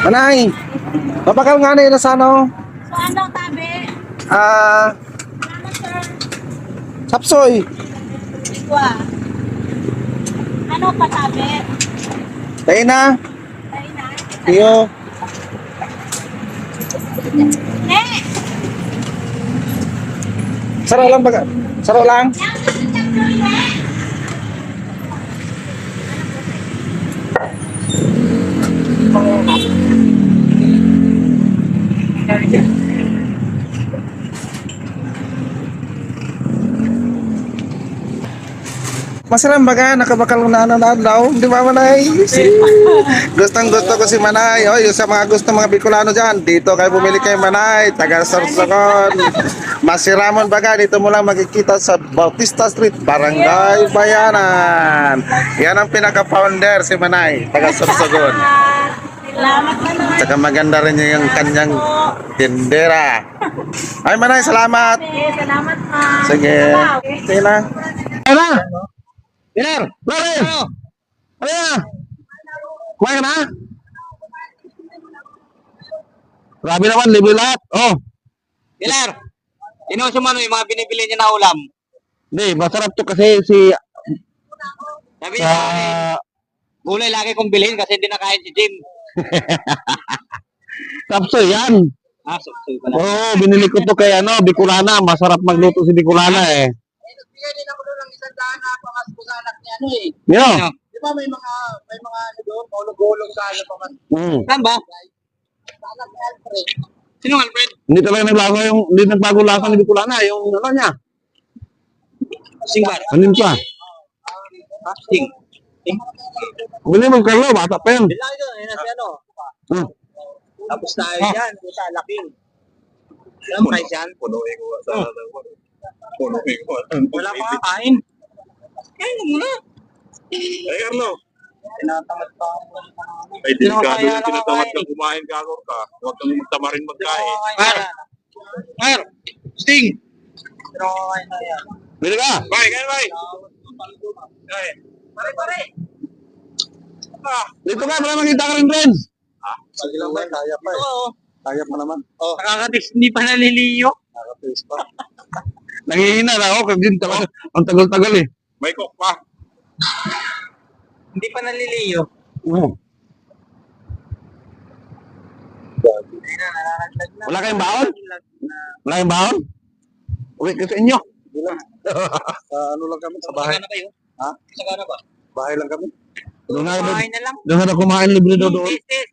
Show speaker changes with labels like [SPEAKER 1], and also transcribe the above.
[SPEAKER 1] Manay, babakal nga na yun sa ano?
[SPEAKER 2] So ano, tabi?
[SPEAKER 1] Salamat,
[SPEAKER 2] sir.
[SPEAKER 1] Sapsoy.
[SPEAKER 2] Igwa. Ano pa tabi?
[SPEAKER 1] Tayo na.
[SPEAKER 2] Tayo na.
[SPEAKER 1] Iyo.
[SPEAKER 2] Ne!
[SPEAKER 1] Saro lang baga. Saro lang. Masarap baga, nakabakal na daw. Di ba, Manay? Gustong gusto ko si Manay. O, yung sa mga gusto mga Bicolano dyan, dito kayo bumili kay Manay. Taga Sorsogon. Masiramon baga, dito mo lang makikita sa Bautista Street, Barangay Bayanan. Yan ang pinaka-founder si Manay, taga Sorsogon.
[SPEAKER 2] Salamat naman.
[SPEAKER 1] Saka maganda rin yung kanyang tindera. Ay, Manay, salamat.
[SPEAKER 2] Salamat pa.
[SPEAKER 1] Sige. Sige na. Ay na. Dinner. Lari. Ano na? Kumain ka na? Grabe naman, libre lahat. Oh.
[SPEAKER 3] Pilar, inuuso mo ano yung mga binibili niya na ulam.
[SPEAKER 1] Hindi, masarap to kasi si...
[SPEAKER 3] Sabi niya sa akin, gulay lagi kong bilhin kasi hindi nakain si Jim.
[SPEAKER 1] Sapsoy yan.
[SPEAKER 3] Suksoy pala.
[SPEAKER 1] Oo, binili ko to kay ano, Bicolana. Masarap magluto si Bicolana eh.
[SPEAKER 4] Nagbigay din ako doon ng isang daan na pangaspo sa anak niya, ano eh.
[SPEAKER 1] Yo.
[SPEAKER 3] Ano?
[SPEAKER 4] Di ba may mga ano doon, hulog-hulog sa ano pamas.
[SPEAKER 3] Saan ba?
[SPEAKER 4] Sa anak ni Alfred.
[SPEAKER 3] Sinong Alfred?
[SPEAKER 1] Hindi talaga hindi nagbago lasa ni Bicolana. Yung ano niya.
[SPEAKER 3] Singbar.
[SPEAKER 1] Anin pa?
[SPEAKER 3] Sing.
[SPEAKER 1] Bili mo Carlo, bata pa yan.
[SPEAKER 4] Bilang doon, yun si ano.
[SPEAKER 1] Hmm.
[SPEAKER 4] Tapos tayo dyan, sa laki. Alam mo price yan?
[SPEAKER 5] Punuin ko sa punuin ko.
[SPEAKER 4] Wala pa kakain.
[SPEAKER 3] Kain mo muna.
[SPEAKER 5] Ay, Carlo.
[SPEAKER 4] Tinatamad pa ako.
[SPEAKER 5] Ay, delikado
[SPEAKER 3] kaya
[SPEAKER 5] yung
[SPEAKER 3] lang
[SPEAKER 5] tinatamad
[SPEAKER 3] kakain
[SPEAKER 5] kang kumain, Gagor ka. Huwag kang magtamarin magkain.
[SPEAKER 3] Mar. Sting.
[SPEAKER 4] Pero kakain na yan.
[SPEAKER 1] Bili ka.
[SPEAKER 5] Bye, kain, bye. Ay,
[SPEAKER 4] Pare-pare.
[SPEAKER 1] Dito ka, para makita ka rin, friends.
[SPEAKER 4] Sige lang ba, kaya pa eh. Kaya pa naman.
[SPEAKER 3] Nakakatis, hindi pa naliliyo.
[SPEAKER 4] Nakataste pa.
[SPEAKER 1] Nangihina na ako, kasi talaga, ang tagal-tagal eh.
[SPEAKER 5] may cook pa.
[SPEAKER 3] Hindi pa naliliyo.
[SPEAKER 1] Oo. Wala kayong baon? Wala kayong baon? Uwi ka sa inyo.
[SPEAKER 4] Sa ano lang kami, sa bahay.
[SPEAKER 3] Saka na kayo?
[SPEAKER 4] Ha?
[SPEAKER 3] Saka na ba?
[SPEAKER 4] Bahay lang kami.
[SPEAKER 1] Doon na,
[SPEAKER 3] Kumain na lang.
[SPEAKER 1] doon na kumain libre doon.
[SPEAKER 3] Business.